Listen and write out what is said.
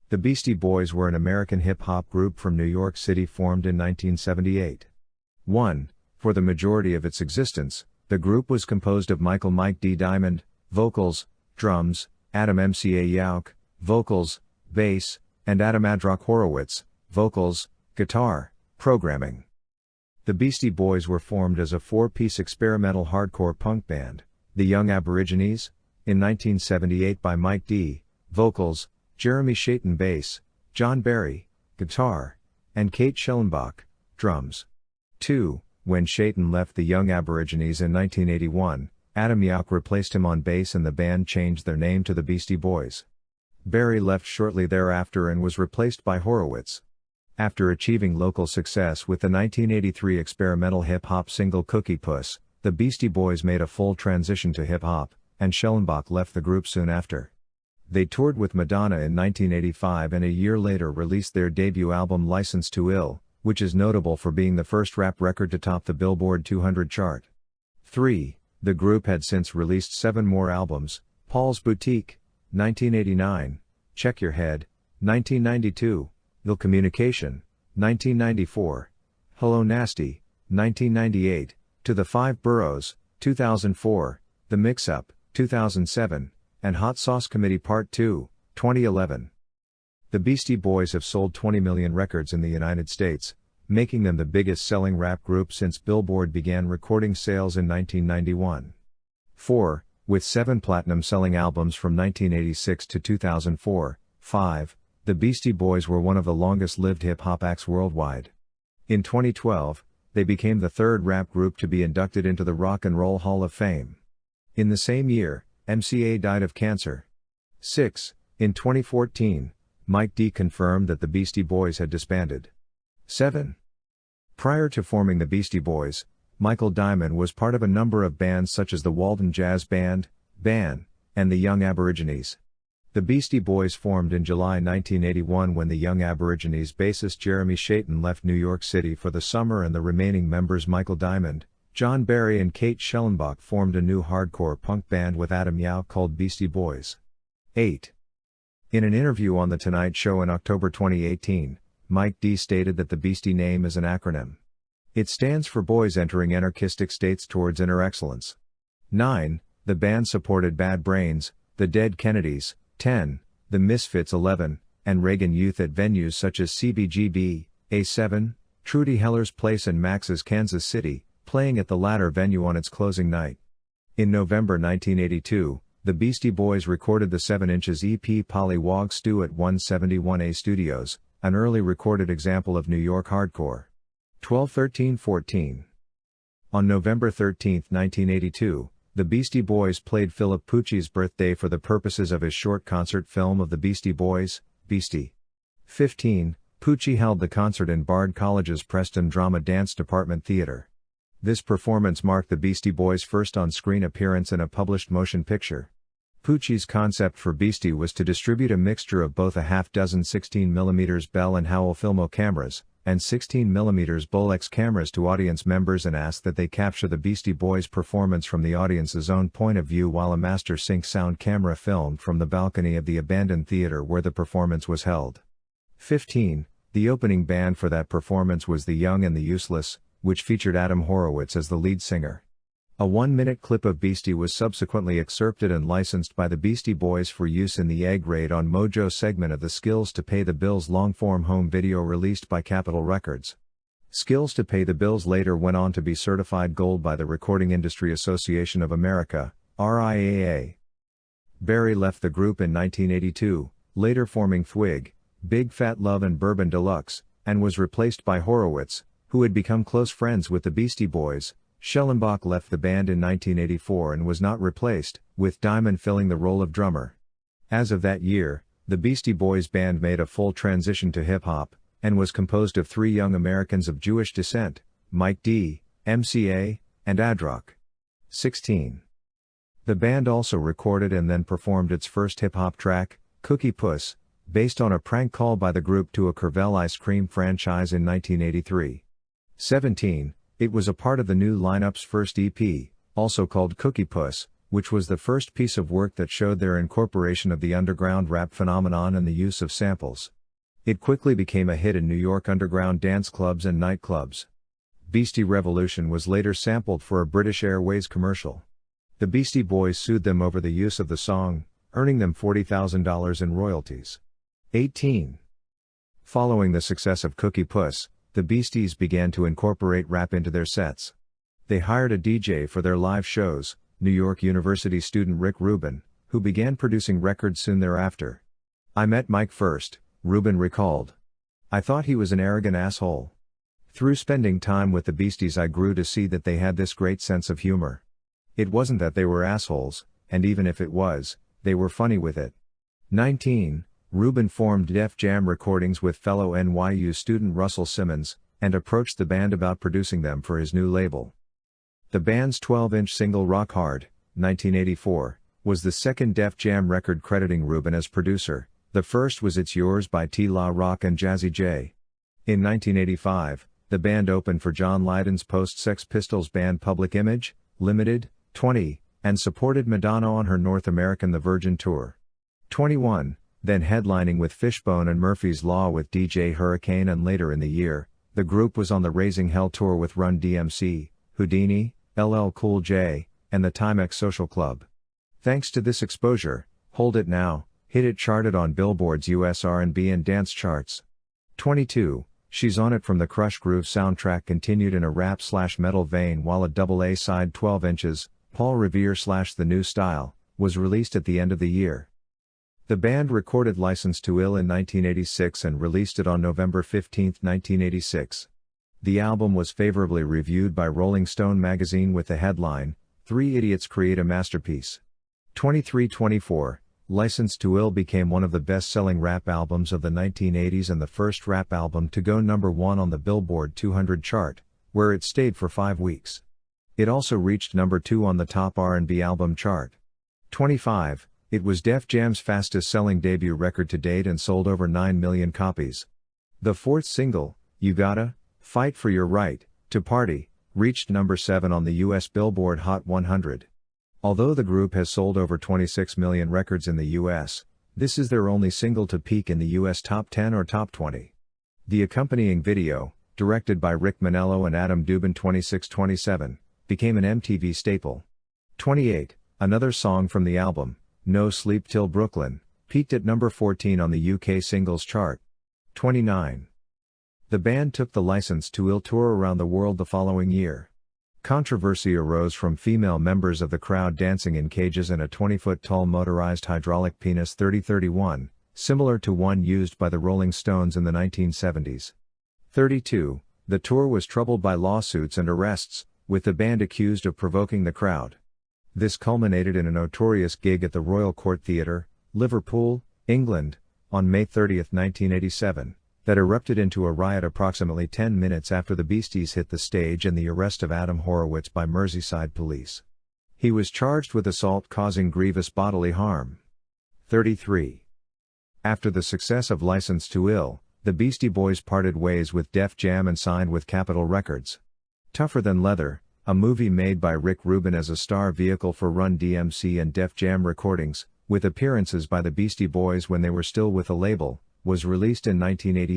The Beastie Boys were an American hip-hop group from New York City formed in 1978. 1. For the majority of its existence, the group was composed of Michael "Mike D." Diamond, vocals, drums, Adam "MCA" Yauch, vocals, bass, and Adam Horovitz, vocals, guitar, programming. The Beastie Boys were formed as a four-piece experimental hardcore punk band, the Young Aborigines, in 1978 by Mike D., vocals, Jeremy Shaitan bass, John Barry, guitar, and Kate Schellenbach, drums. 2. When Shaitan left the Young Aborigines in 1981, Adam Yauch replaced him on bass and the band changed their name to the Beastie Boys. Barry left shortly thereafter and was replaced by Horovitz. After achieving local success with the 1983 experimental hip-hop single Cookie Puss, the Beastie Boys made a full transition to hip-hop, and Schellenbach left the group soon after. They toured with Madonna in 1985 and a year later released their debut album License to Ill, which is notable for being the first rap record to top the Billboard 200 chart. 3. The group had since released 7 more albums: Paul's Boutique, 1989, Check Your Head, 1992, Ill Communication, 1994, Hello Nasty, 1998, To the Five Boroughs, 2004, The Mix-Up, 2007, and Hot Sauce Committee Part 2, 2011. The Beastie Boys have sold 20 million records in the United States, making them the biggest-selling rap group since Billboard began recording sales in 1991. 4. With 7 platinum-selling albums from 1986 to 2004. 5. The Beastie Boys were one of the longest-lived hip-hop acts worldwide. In 2012, they became the third rap group to be inducted into the Rock and Roll Hall of Fame. In the same year, MCA died of cancer. 6. In 2014, Mike D. confirmed that the Beastie Boys had disbanded. 7. Prior to forming the Beastie Boys, Michael Diamond was part of a number of bands such as the Walden Jazz Band, BAN, and the Young Aborigines. The Beastie Boys formed in July 1981 when the Young Aborigines bassist Jeremy Shaitan left New York City for the summer and the remaining members Michael Diamond, John Barry and Kate Schellenbach formed a new hardcore punk band with Adam Yauch called Beastie Boys. 8. In an interview on The Tonight Show in October 2018, Mike D. stated that the Beastie name is an acronym. It stands for Boys Entering Anarchistic States Towards Inner Excellence. 9. The band supported Bad Brains, the Dead Kennedys, 10, the Misfits 11, and Reagan Youth at venues such as CBGB, A7, Trudy Heller's Place and Max's Kansas City, playing at the latter venue on its closing night. In November 1982, the Beastie Boys recorded the 7-inch EP Polly Wog Stew at 171A Studios, an early recorded example of New York hardcore. 12-13-14. On November 13, 1982, the Beastie Boys played Philip Pucci's birthday for the purposes of his short concert film of the Beastie Boys, Beastie. 15. Pucci held the concert in Bard College's Preston Drama Dance Department Theater. This performance marked the Beastie Boys' first on-screen appearance in a published motion picture. Pucci's concept for Beastie was to distribute a mixture of both a half-dozen 16mm Bell & Howell Filmo cameras, and 16mm Bolex cameras to audience members and ask that they capture the Beastie Boys' performance from the audience's own point of view while a master sync sound camera filmed from the balcony of the abandoned theater where the performance was held. 15. The opening band for that performance was The Young and the Useless, which featured Adam Horovitz as the lead singer. A 1-minute clip of Beastie was subsequently excerpted and licensed by the Beastie Boys for use in the Egg Raid on Mojo segment of the Skills to Pay the Bills long-form home video released by Capitol Records. Skills to Pay the Bills later went on to be certified gold by the Recording Industry Association of America, RIAA. Barry left the group in 1982, later forming Thwig, Big Fat Love and Bourbon Deluxe, and was replaced by Horovitz, who had become close friends with the Beastie Boys. Schellenbach left the band in 1984 and was not replaced, with Diamond filling the role of drummer. As of that year, the Beastie Boys band made a full transition to hip-hop, and was composed of 3 young Americans of Jewish descent, Mike D., MCA, and Adrock. 16. The band also recorded and then performed its first hip-hop track, Cookie Puss, based on a prank call by the group to a Carvel ice cream franchise in 1983. 17. It was a part of the new lineup's first EP, also called Cookie Puss, which was the first piece of work that showed their incorporation of the underground rap phenomenon and the use of samples. It quickly became a hit in New York underground dance clubs and nightclubs. Beastie Revolution was later sampled for a British Airways commercial. The Beastie Boys sued them over the use of the song, earning them $40,000 in royalties. 18. Following the success of Cookie Puss, the Beasties began to incorporate rap into their sets. They hired a DJ for their live shows, New York University student Rick Rubin, who began producing records soon thereafter. "I met Mike first," Rubin recalled. "I thought he was an arrogant asshole. Through spending time with the Beasties I grew to see that they had this great sense of humor. It wasn't that they were assholes, and even if it was, they were funny with it." 19. Rubin formed Def Jam Recordings with fellow NYU student Russell Simmons, and approached the band about producing them for his new label. The band's 12-inch single Rock Hard, 1984, was the second Def Jam record crediting Rubin as producer. The first was It's Yours by T-La Rock and Jazzy J. In 1985, the band opened for John Lydon's post-Sex Pistols band Public Image, Limited, 20, and supported Madonna on her North American The Virgin Tour. 21, then headlining with Fishbone and Murphy's Law with DJ Hurricane, and later in the year, the group was on the Raising Hell Tour with Run DMC, Houdini, LL Cool J, and the Timex Social Club. Thanks to this exposure, Hold It Now hit it charted on Billboard's US R&B and dance charts. 22, She's On It from the Crush Groove soundtrack continued in a rap/metal vein, while a double A-side 12 inches, Paul Revere / The New Style, was released at the end of the year. The band recorded License to Ill in 1986 and released it on November 15, 1986. The album was favorably reviewed by Rolling Stone magazine with the headline, "Three Idiots Create a Masterpiece." 23-24, License to Ill became one of the best-selling rap albums of the 1980s and the first rap album to go number 1 on the Billboard 200 chart, where it stayed for 5 weeks. It also reached number 2 on the top R&B album chart. 25, it was Def Jam's fastest-selling debut record to date and sold over 9 million copies. The fourth single, You Gotta Fight for Your Right to Party, reached number 7 on the US Billboard Hot 100. Although the group has sold over 26 million records in the US, this is their only single to peak in the US Top 10 or Top 20. The accompanying video, directed by Rick Manello and Adam Dubin 2627, became an MTV staple. 28, another song from the album, No Sleep Till Brooklyn, peaked at number 14 on the UK singles chart. 29. The band took the License to Ill tour around the world the following year. Controversy arose from female members of the crowd dancing in cages and a 20-foot-tall motorized hydraulic penis 3031, similar to one used by the Rolling Stones in the 1970s. 32. The tour was troubled by lawsuits and arrests, with the band accused of provoking the crowd. This culminated in a notorious gig at the Royal Court Theatre, Liverpool, England, on May 30, 1987. That erupted into a riot approximately 10 minutes after the Beasties hit the stage and the arrest of Adam Horovitz by Merseyside police. He was charged with assault causing grievous bodily harm. 33. After the success of License to Ill, the Beastie Boys parted ways with Def Jam and signed with Capitol Records. Tougher Than Leather, a movie made by Rick Rubin as a star vehicle for Run DMC and Def Jam Recordings, with appearances by the Beastie Boys when they were still with the label, was released in 1980.